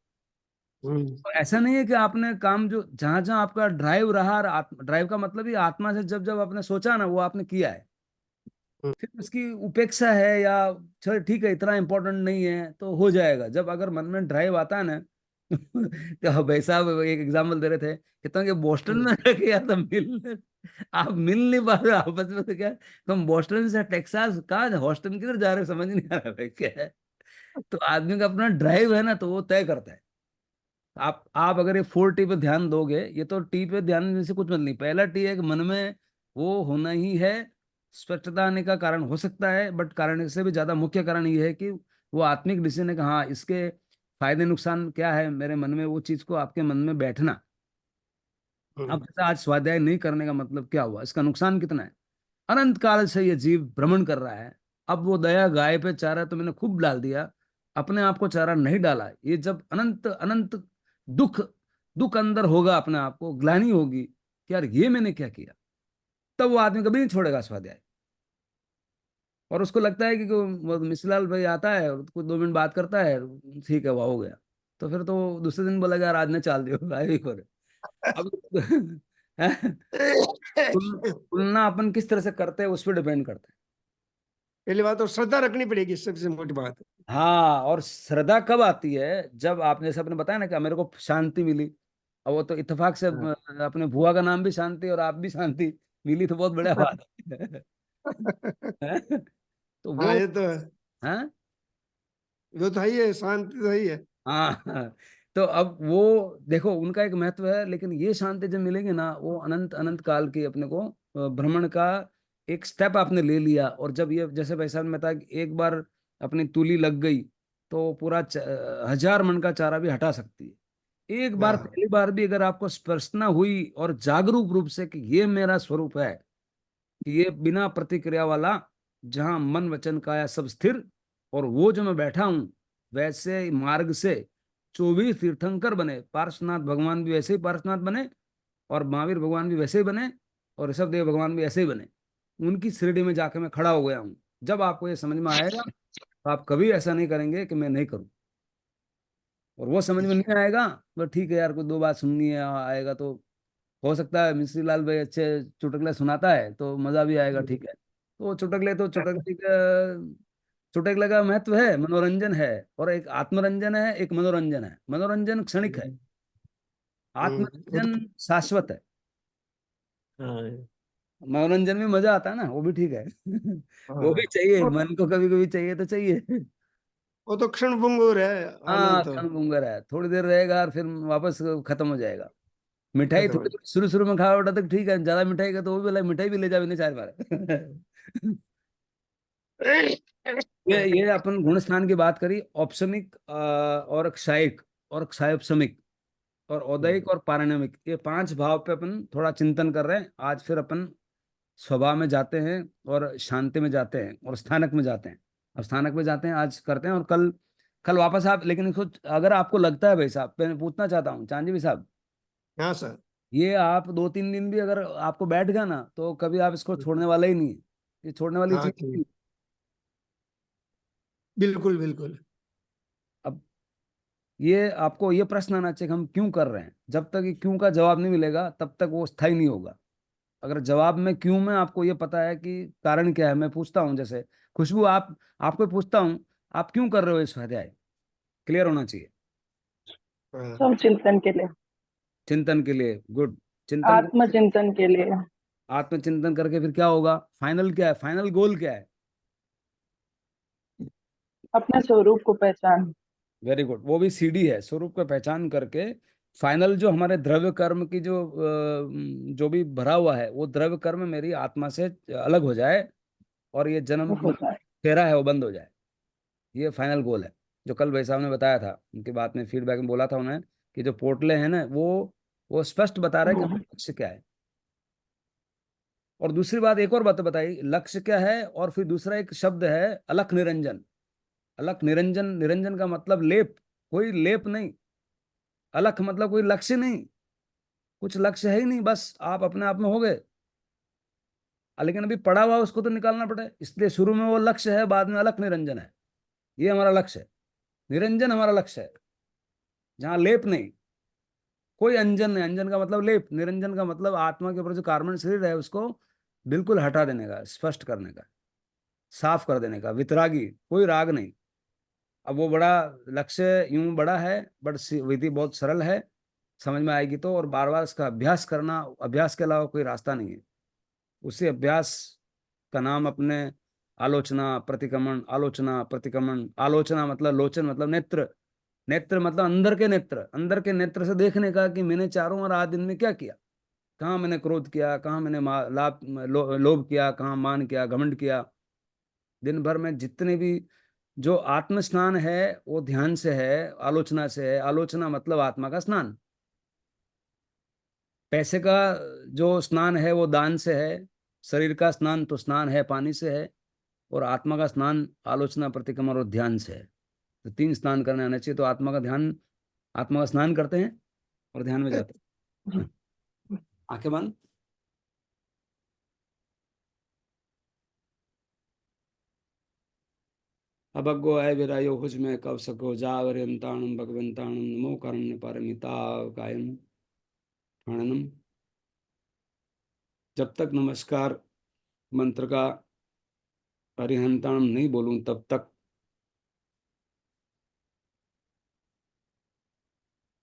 हम्म तो ऐसा नहीं है कि आपने काम जो जहां जहां आपका ड्राइव रहा, और ड्राइव का मतलब ही आत्मा से जब जब आपने सोचा ना वो आपने किया है। हम्म, फिर उसकी उपेक्षा है या चल ठीक है इतना इंपॉर्टेंट नहीं है तो हो जाएगा, जब अगर मन में ड्राइव आता है ना। तो भाई साहब एक एग्जांपल दे रहे थे, कहते हैं कि बोस्टन हम्म, में रह के यार तुम मिल, आप मिल नहीं पा रहे हो आपस में तो क्या, तुम बोस्टन से टेक्सास कहाँ हॉस्टन किधर जा रहे हो, समझ नहीं आ रहा भाई क्या है। तो आदमी का अपना ड्राइव है ना तो वो तय करता है। आप अगर ये 4 टी पे ध्यान दोगे, ये तो टी पे ध्यान देने से कुछ मतलब नहीं। पहला टी है कि मन में वो होना ही है। स्पष्टता आने का कारण हो सकता है, बट कारण से भी ज्यादा मुख्य कारण ये है कि वो आत्मिक डिसीजन है कि हाँ इसके फायदे नुकसान क्या है मेरे मन में, वो चीज को आपके मन में बैठना। अब हम्म, जैसे आज स्वाध्याय नहीं करने का मतलब क्या हुआ, इसका नुकसान कितना है। अनंत काल से ये जीव भ्रमण कर रहा है। अब वो दया गाय पे चारा तो मैंने खूब डाल दिया, अपने आप को चारा नहीं डाला। ये जब अनंत अनंत दुख दुख अंदर होगा, अपने आप को ग्लानि होगी कि यार ये मैंने क्या किया, तब वो आदमी कभी नहीं छोड़ेगा स्वाध्याय। और उसको लगता है कि वो मिश्रलाल भाई आता है और कुछ 2 मिनट बात करता है, ठीक है वह हो गया। तो फिर तो वो दूसरे दिन बोला यार आज ने चाल दियो आए भी करे। अब तुलना अपन किस तरह से करते हैं उस पर डिपेंड करता है। पहली बात तो श्रद्धा रखनी पड़ेगी, सबसे मोटी बात। हाँ, और श्रद्धा कब आती है, जब आपने जैसे आपने बताया ना कि मेरे को शांति मिली। और वो तो इत्तेफाक से हाँ अपने बुआ का नाम भी शांति और आप भी शांति मिली, तो बहुत बढ़िया बात है। तो हाँ, वो ये तो है। है। वो तो है ही है, शांति तो है ही है। हाँ हाँ। तो अब वो देखो उनका एक महत्व है, लेकिन ये शांति जब मिलेगी ना, वो अनंत अनंत काल की अपने को भ्रमण का एक स्टेप आपने ले लिया। और जब ये जैसे भाई साहब ने बताया कि एक बार अपनी तूली लग गई तो पूरा 1000 मन का चारा भी हटा सकती है। एक बार हाँ पहली बार भी अगर आपको स्पर्शना हुई और जागरूक रूप से कि ये मेरा स्वरूप है, कि ये बिना प्रतिक्रिया वाला, जहां मन वचन काया सब स्थिर, और वो जो मैं बैठा हूं वैसे मार्ग से 24 तीर्थंकर बने, पार्श्वनाथ भगवान भी वैसे ही पार्श्वनाथ बने, और महावीर भगवान भी वैसे ही बने, और ऋषभ देव भगवान भी ऐसे ही बने। उनकी श्रेणी में जाके मैं खड़ा हो गया हूँ। जब आपको ये समझ में आएगा तो आप कभी ऐसा नहीं करेंगे कि मैं नहीं करूं। और वो समझ में नहीं आएगा तो ठीक है यार, कोई 2 बात सुननी है आएगा तो हो सकता है मिश्री लाल भाई अच्छे चुटकुले सुनाता है तो मजा भी आएगा, ठीक है। तो चुटकुले तो चुटकुले का, चुटकुले का महत्व है, मनोरंजन है। और एक आत्मरंजन है, एक मनोरंजन है। मनोरंजन क्षणिक है, वो आत्मरंजन तो शाश्वत है। हाँ मनोरंजन में मजा आता है ना, वो भी ठीक है। वो भी हाँ। चाहिए, मन को कभी कभी चाहिए तो चाहिए। वो तो क्षण भंगुर है, हाँ आनंद तो क्षणभंगुर है, थोड़ी देर रहेगा और फिर वापस खत्म हो जाएगा। मिठाई खत्म हो थोड़ी शुरू शुरू में खाओ तब तक ठीक है, ज्यादा मिठाई का तो वो भी बोला मिठाई भी ले जाओ इन्हें 4 बार। जाए। ये अपन गुण स्थान की बात करी, औपसमिक और क्षायिक और क्षायोपशमिक और औदैहिक और पारिणामिक, ये 5 भाव पे अपन थोड़ा चिंतन कर रहे हैं आज। फिर अपन स्वभाव में जाते हैं और शांति में जाते हैं और स्थानक में जाते हैं। अब स्थानक में जाते हैं आज करते हैं, और कल कल वापस आप, लेकिन इसको अगर आपको लगता है भाई साहब, मैं पूछना चाहता हूँ चांदी भाई साहब, हाँ सर। ये आप 2-3 दिन भी अगर आपको बैठ गया ना तो कभी आप इसको छोड़ने वाला ही नहीं है, ये छोड़ने वाली हाँ चीज नहीं ठीक, है। बिल्कुल बिल्कुल। अब ये आपको ये प्रश्न आना चाहिए कि हम क्यों कर रहे हैं, जब तक ये क्यों का जवाब नहीं मिलेगा तब तक वो स्थायी नहीं होगा। अगर जवाब में क्यों में आपको ये पता है कि कारण क्या है, मैं पूछता हूँ जैसे खुशबू, आप आपको पूछता हूँ आप क्यों कर रहे हो इस स्वाध्याय, क्लियर होना चाहिए। हाँ। सब चिंतन के लिए, चिंतन के लिए, गुड। चिंतन, आत्मचिंतन के लिए, आत्मचिंतन करके फिर क्या होगा, फाइनल क्या है, फाइनल गोल क्या है। अपने स्वरूप को पहचान। वेरी गुड, वो भी सीढ़ी है, स्वरूप का पहचान करके फाइनल जो हमारे द्रव्य कर्म की जो भी भरा हुआ है वो द्रव्य कर्म मेरी आत्मा से अलग हो जाए और ये जन्म हो जो जाए। फेरा है वो बंद हो जाए। ये फाइनल गोल है, जो कल भाई साहब ने बताया था, उनकी बात में फीडबैक में बोला था उन्हें कि जो पोर्टले हैं ना वो स्पष्ट बता रहे हैं कि हम्म, हमारा लक्ष्य क्या है। और दूसरी बात एक और बात बताई, लक्ष्य क्या है, और फिर दूसरा एक शब्द है अलख निरंजन। अलख निरंजन, निरंजन का मतलब लेप, कोई लेप नहीं। अलख मतलब कोई लक्ष्य नहीं, कुछ लक्ष्य है ही नहीं, बस आप अपने आप में हो गए। लेकिन अभी पड़ा हुआ उसको तो निकालना पड़े, इसलिए शुरू में वो लक्ष्य है, बाद में अलख निरंजन है। ये हमारा लक्ष्य है, निरंजन हमारा लक्ष्य है, जहाँ लेप नहीं, कोई अंजन नहीं। अंजन का मतलब लेप, निरंजन का मतलब आत्मा के ऊपर जो कार्बन शरीर है उसको बिल्कुल हटा देने का, स्पष्ट करने का, साफ कर देने का, वितरागी, कोई राग नहीं। अब वो बड़ा लक्ष्य यूं बड़ा है, बट विधि बहुत सरल है, समझ में आएगी तो। और बार बार इसका अभ्यास करना, अभ्यास के अलावा कोई रास्ता नहीं है। उसी अभ्यास का नाम अपने आलोचना प्रतिक्रमण, आलोचना प्रतिक्रमण, आलोचना मतलब लोचन मतलब नेत्र, नेत्र मतलब अंदर के नेत्र, अंदर के नेत्र से देखने का कि मैंने चारों और 8 दिन में क्या किया, कहाँ मैंने क्रोध किया, कहाँ मैंने लोभ किया, कहाँ मान किया, घमंड किया। दिन भर में जितने भी जो आत्म स्नान है वो ध्यान से है, आलोचना से है। आलोचना मतलब आत्मा का स्नान। पैसे का जो स्नान है वो दान से है, शरीर का स्नान तो स्नान है पानी से है, और आत्मा का स्नान आलोचना प्रतिक्रमण और ध्यान से है। तो 3 स्नान करने आने चाहिए, तो आत्मा का ध्यान, आत्मा का स्नान करते हैं और ध्यान में जाते जी। हैं। आंखें बंद। अभगो है विरायो हुज में कव सको जावरयंताणम भगवंताणम नमो कारुण्य पारमिता कायम प्रणनम। जब तक नमस्कार मंत्र का अरिहंताणम नहीं बोलूं तब तक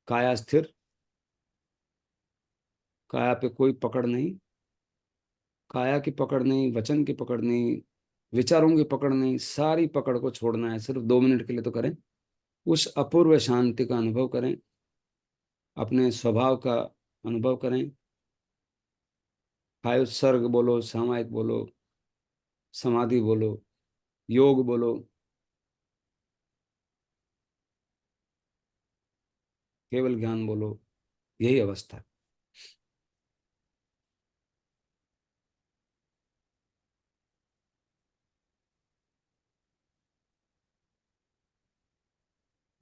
काया स्थिर, काया पे कोई पकड़ नहीं, काया की पकड़ नहीं, वचन की पकड़ नहीं, विचारों की पकड़ नहीं, सारी पकड़ को छोड़ना है। सिर्फ 2 मिनट के लिए तो करें, उस अपूर्व शांति का अनुभव करें, अपने स्वभाव का अनुभव करें। चाहे उत्सर्ग बोलो, सामायिक बोलो, समाधि बोलो, योग बोलो, केवल ज्ञान बोलो, यही अवस्था है।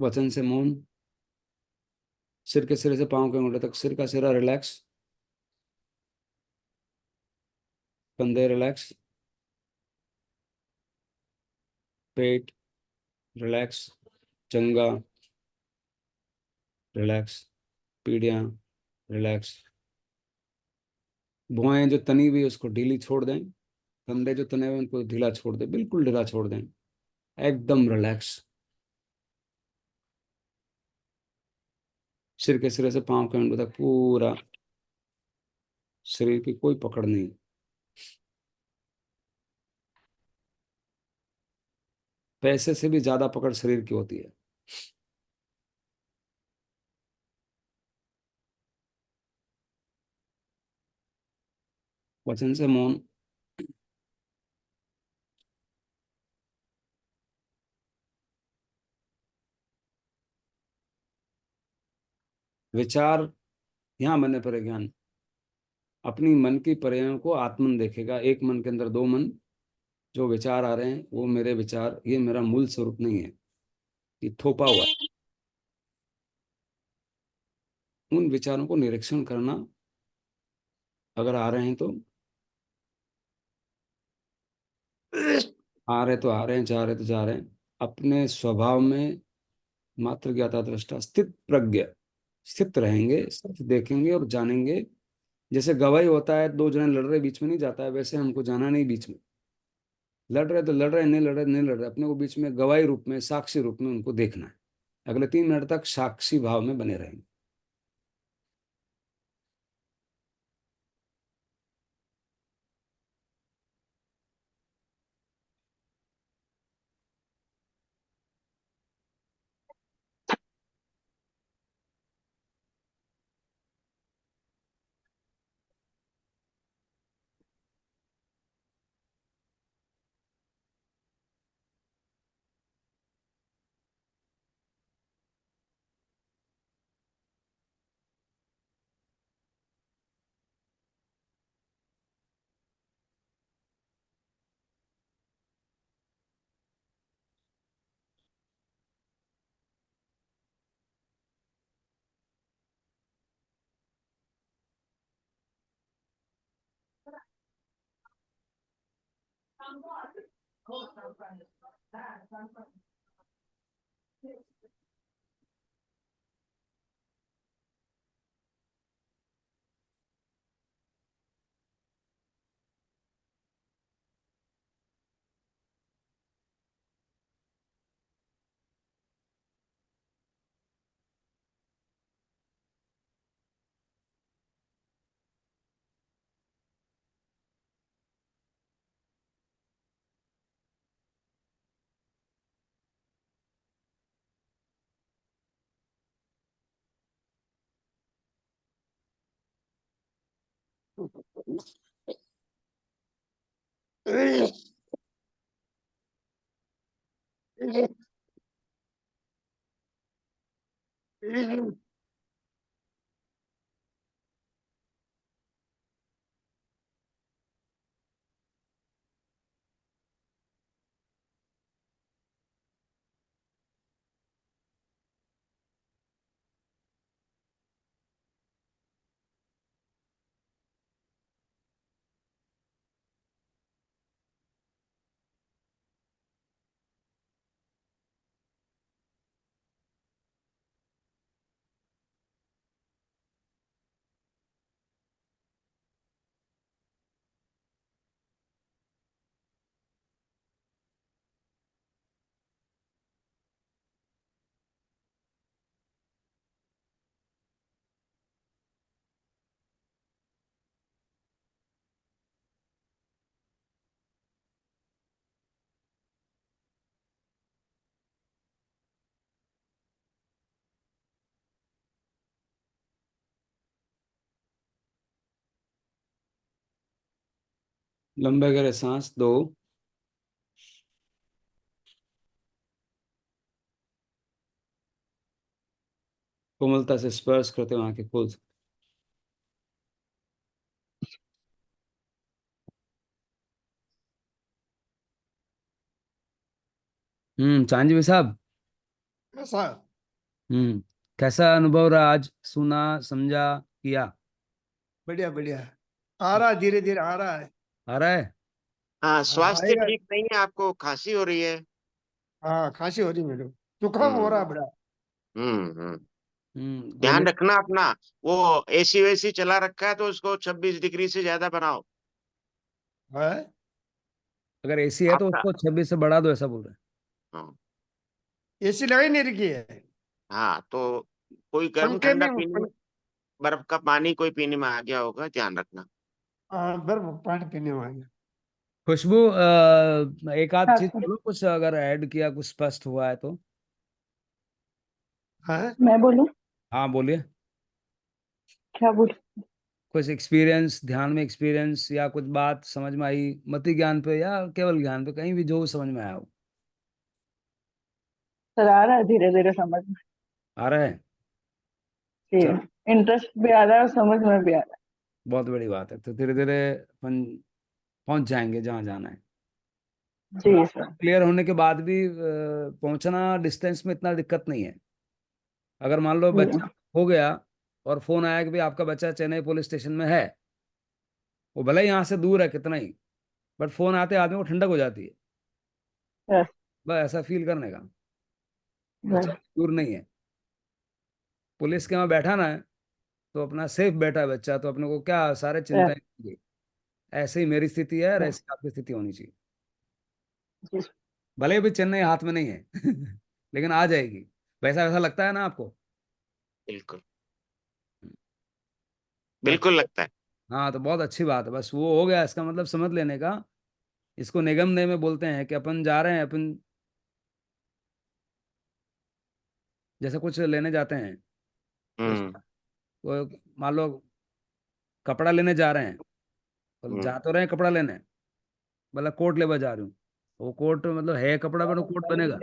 वचन से मौन, सिर के सिरे से पांव के अंगूठे तक, सिर का सिरा रिलैक्स, कंधे रिलैक्स, पेट रिलैक्स, जंगा रिलैक्स, पीढ़ियां रिलैक्स, भुआएं जो तनी हुई उसको ढीली छोड़ दें, कंधे जो तने हुए उनको ढीला छोड़ दें, बिल्कुल ढीला छोड़ दें, एकदम रिलैक्स। सिर के सिरे से पांव के अंगूठे तक पूरा शरीर की कोई पकड़ नहीं। पैसे से भी ज्यादा पकड़ शरीर की होती है। वचन से मौन। विचार यहाँ बनने पर है ज्ञान। अपनी मन की पर्यायों को आत्मन देखेगा। एक मन के अंदर दो मन, जो विचार आ रहे हैं वो मेरे विचार, ये मेरा मूल स्वरूप नहीं है, ये थोपा हुआ है। उन विचारों को निरीक्षण करना, अगर आ रहे हैं तो आ रहे तो आ रहे हैं, जा रहे तो जा रहे हैं, अपने स्वभाव में मात्र ज्ञाता दृष्टा स्थित प्रज्ञ स्थित रहेंगे, स्थित देखेंगे और जानेंगे। जैसे गवाही होता है, दो जने लड़ रहे बीच में नहीं जाता है, वैसे हमको जाना नहीं बीच में। लड़ रहे तो लड़ रहे, नहीं लड़ रहे नहीं लड़ रहे, अपने को बीच में गवाही रूप में, साक्षी रूप में उनको देखना है। अगले 3 मिनट तक साक्षी भाव में बने रहेंगे। लंबे गहरे सांस दो। कोमलता से स्पर्श करते हुए आंखें खोल सकते। चांदवी साहब। ऐसा हम्म कैसा अनुभव रहा आज? सुना, समझा, किया? बढ़िया बढ़िया आ रहा है, धीरे धीरे आ रहा है। आ रहा है? हाँ, हाँ स्वास्थ्य आएगा। ठीक नहीं है, आपको खांसी हो रही है। हाँ खांसी हो रही मेरे को, जुकाम हो रहा हम्म है बड़ा। हम्म। गोली। ध्यान रखना अपना। वो एसी वेसी चला रखा है तो उसको 26 डिग्री से ज्यादा बनाओ। है अगर एसी है तो आपका। उसको 26 से बढ़ा दो, ऐसा बोल रहे हैं। हाँ। एसी लगा ही नहीं रखी है। हाँ, तो कोई गर्म पंखे ठंडा में पीने में, बर्फ का पानी कोई पीने में आ गया होगा, ध्यान रखना। हाँ बर्फ पानी पीने में आ गया। खुशबू, एक आध हाँ चीज सर, बोलो, कुछ अगर ऐड किया कुछ स्पष्ट हुआ है तो। हाँ मैं बोलूं? हाँ बोलिए। क्या बोल? कुछ एक्सपीरियंस, ध्यान में एक्सपीरियंस, या कुछ बात समझ में आई मति ज्ञान पे या केवल ज्ञान पे, कहीं भी जो समझ में आया हो। सर आ रहा है धीरे धीरे समझ में। आ रहा है? जी, चलो, इंटरेस्ट भी आ रहा है और समझ में भी आ रहा बहुत बड़ी बात है। तो धीरे धीरे अपन पहुंच जाएंगे जहाँ जाना है। है। जी सर। क्लियर होने के बाद भी पहुंचना डिस्टेंस में इतना दिक्कत नहीं है। अगर मान लो जी बच्चा हो गया और फोन आया कि भाई आपका बच्चा चेन्नई पुलिस स्टेशन में है, वो भले ही यहाँ से दूर है कितना ही, बट फोन आते आदमी को ठंडक हो जाती है। यस। बस ऐसा फील करने का, बच्चा यस। दूर नहीं है, पुलिस के वहाँ बैठा ना है, तो अपना सेफ बैठा है बच्चा, तो अपने को क्या सारे चिंताएं यस। नहीं होंगी। ऐसे ही मेरी स्थिति है और ऐसी आपकी स्थिति होनी चाहिए। जी। भले ही भी चेन्नई हाथ में नहीं है लेकिन आ जाएगी। वैसा वैसा लगता है ना आपको? बिल्कुल, बस। बिल्कुल लगता है। हाँ, तो बहुत अच्छी बात है। बस वो हो गया, इसका मतलब समझ लेने का। इसको निगम ने में बोलते हैं कि अपन जा रहे हैं, अपन जैसे कुछ लेने जाते हैं, जैसे हम्म। वो मान लो कपड़ा लेने जा रहे हैं, तो हम्म। जा तो रहे हैं कपड़ा लेने, मतलब कोट लेवा जा रही हूँ, वो कोट मतलब है कपड़ा पर कोट बनेगा।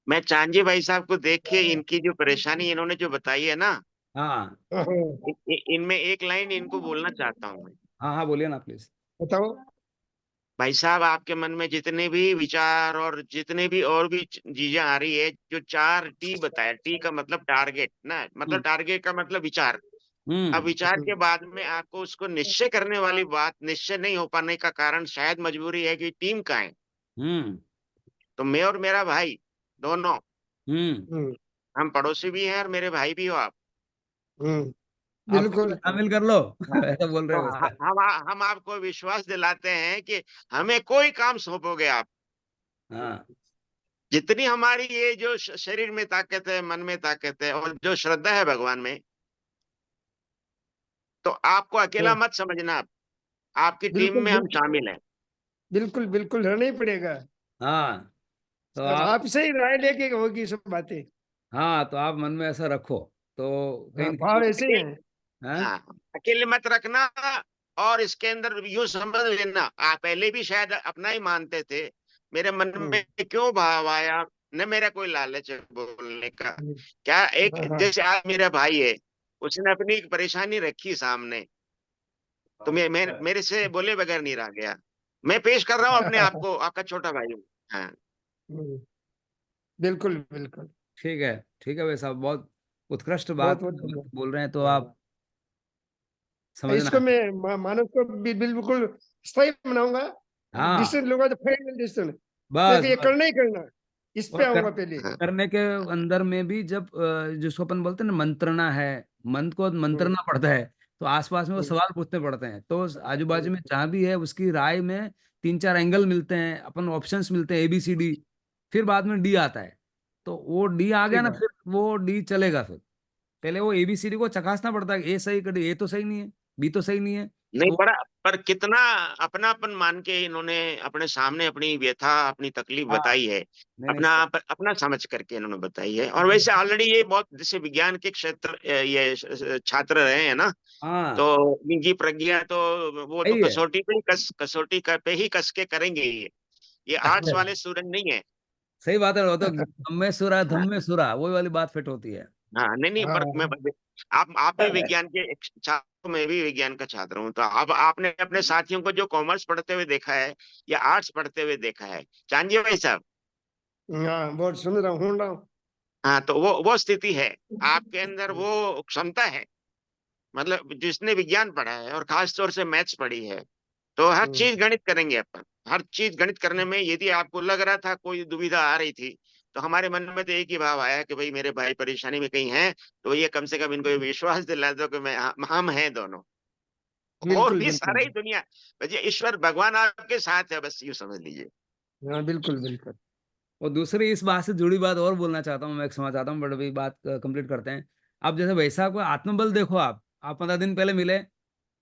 मैं चांजी भाई साहब को देख के इनकी जो परेशानी इन्होंने जो बताई है ना, हाँ हाँ, इनमें एक लाइन इनको बोलना चाहता हूँ मैं। हाँ हाँ, बोलिए ना प्लीज। बताओ। भाई साहब, आपके मन में जितने भी विचार और जितने भी और भी चीजें आ रही है, जो 4T बताया, टी का मतलब टारगेट ना, मतलब हम्म टारगेट का मतलब विचार। अब हम्म विचार के बाद में आपको उसको निश्चय करने वाली बात, निश्चय नहीं हो पाने का कारण शायद मजबूरी है कि टीम का है। हम्म तो मैं और मेरा भाई दोनों, हम्म हम्म। हम पड़ोसी भी हैं और मेरे भाई भी हो आप। हम्म। आपको भी बिल्कुल। शामिल कर लो हाँ। ऐसा बोल रहे तो हो वैसा। हम आपको विश्वास दिलाते हैं कि हमें कोई काम सौंपोगे आप, हाँ जितनी हमारी ये जो शरीर में ताकत है, मन में ताकत है और जो श्रद्धा है भगवान में, तो आपको अकेला हाँ, मत समझना आप, आपकी टीम बिल्कुल में हम बिल्कुल। शामिल हैं। बिल्कुल बिल्कुल रहना ही पड़ेगा। हाँ, तो अब आप, आपसे ही राय लेके होगी सब बातें। हाँ तो आप मन में ऐसा रखो, तो कहीं हाँ, न कहीं। भाव ऐसे ही अकेले, हैं। हाँ हाँ, अकेले मत रखना। और इसके अंदर यूं समझ लेना, आप पहले भी शायद अपना ही मानते थे, मेरे मन हम्म। में क्यों भाव आया, न मेरा कोई लालच है बोलने का। हम्म। क्या एक हाँ हाँ। जैसे आज मेरा भाई है, उसने अपनी एक परेशानी रखी सामने, तो मैं मेरे से बोले बगैर नहीं रह गया। मैं पेश कर रहा हूँ अपने आप को, आपका छोटा भाई हूँ। हाँ। हम्म। बिल्कुल बिल्कुल। ठीक है, ठीक है वैसा बहुत उत्कृष्ट बहुत बात बहुत बढ़िया। बोल रहे हैं, तो हाँ। आप समझना इसको है। मैं मानव को बिल्कुल सही बनाऊंगा। हाँ डिसीजन लूंगा तो फाइनल डिसीजन। मेरे को बस ये बस। करना ही करना। इस पे और आऊंगा पहले। हाँ। करने के अंदर में भी जब जिसको अपन बोलते हैं ना मंत्रणा है, मन को हम्म। मंत्रना पड़ता है, तो आसपास में वो हम्म। सवाल पूछने पड़ते हैं, तो आजू बाजू हम्म। में जहाँ भी है उसकी राय में तीन चार एंगल मिलते हैं, अपन ऑप्शंस मिलते हैं ABCD, फिर बाद में डी आता है। तो वो डी आ सही गया ना, बात। फिर वो डी चलेगा। फिर पहले वो ABCD को चकासना पड़ता है कि ए सही कर, ए तो सही नहीं है, बी तो सही नहीं है। नहीं तो पड़ा, पर कितना अपनापन मान के इन्होंने अपने सामने अपनी व्यथा, अपनी तकलीफ हाँ, बताई है। नहीं नहीं अपना अपना समझ करके इन्होंने बताई है। और वैसे ऑलरेडी ये बहुत जैसे विज्ञान के क्षेत्र ये छात्र रहे हैं ना, हाँ तो इनकी प्रज्ञा तो वो तो सही है। कसौटी पे ही पे ही कस के करेंगे ये आर्ट्स वाले स्टूडेंट नहीं है। सही बात है, वो तो धम्मे सुरा धम्मे सुरा वही वाली बात फिट होती है। हाँ, नहीं नहीं, पर मैं, हाँ। आप भी विज्ञान के एक छात्र, मैं भी विज्ञान का छात्र हूँ, तो अब आपने अपने साथियों को जो कॉमर्स पढ़ते हुए देखा है या आर्ट्स पढ़ते हुए देखा है, चांदी भाई साहब, हाँ, बहुत सुन रहा हूँ, सुन रहा हूँ। हाँ, तो वो स्थिति है आपके अंदर, वो क्षमता है। मतलब जिसने विज्ञान पढ़ा है और खास तौर से मैथ्स पढ़ी है, तो हर हम्म। चीज गणित करेंगे अपन। हर चीज गणित करने में यदि आपको लग रहा था कोई दुविधा आ रही थी, तो हमारे मन में तो एक ही भाव आया कि भाई मेरे भाई परेशानी में कहीं हैं, तो ये कम से कम इनको ये विश्वास दिला दो कि मैं, हम हैं दोनों। और बिल्कुल भी बिल्कुल। सारा ही दुनिया, ये ईश्वर भगवान आपके साथ है, बस यूं समझ लीजिए। हाँ, बिल्कुल बिल्कुल। और दूसरी इस बात से जुड़ी बात और बोलना चाहता हूँ, मैं एक समझ चाहता हूँ, बट अभी बात कंप्लीट करते हैं। आप जैसे वैसा को आत्मबल देखो, आप 15 दिन पहले मिले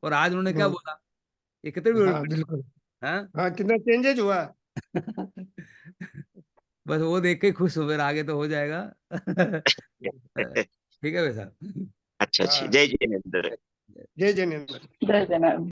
और आज उन्होंने क्या हम्म। बोला ये कितने भी हाँ बिल्कुल। हाँ हाँ कितना चेंजेज हुआ। बस वो देख के ही खुश हो, फिर आगे तो हो जाएगा। ठीक है भाई साहब। अच्छा अच्छा, हाँ जय जिनेंद्र। जय जिनेंद्र। जय जनाब।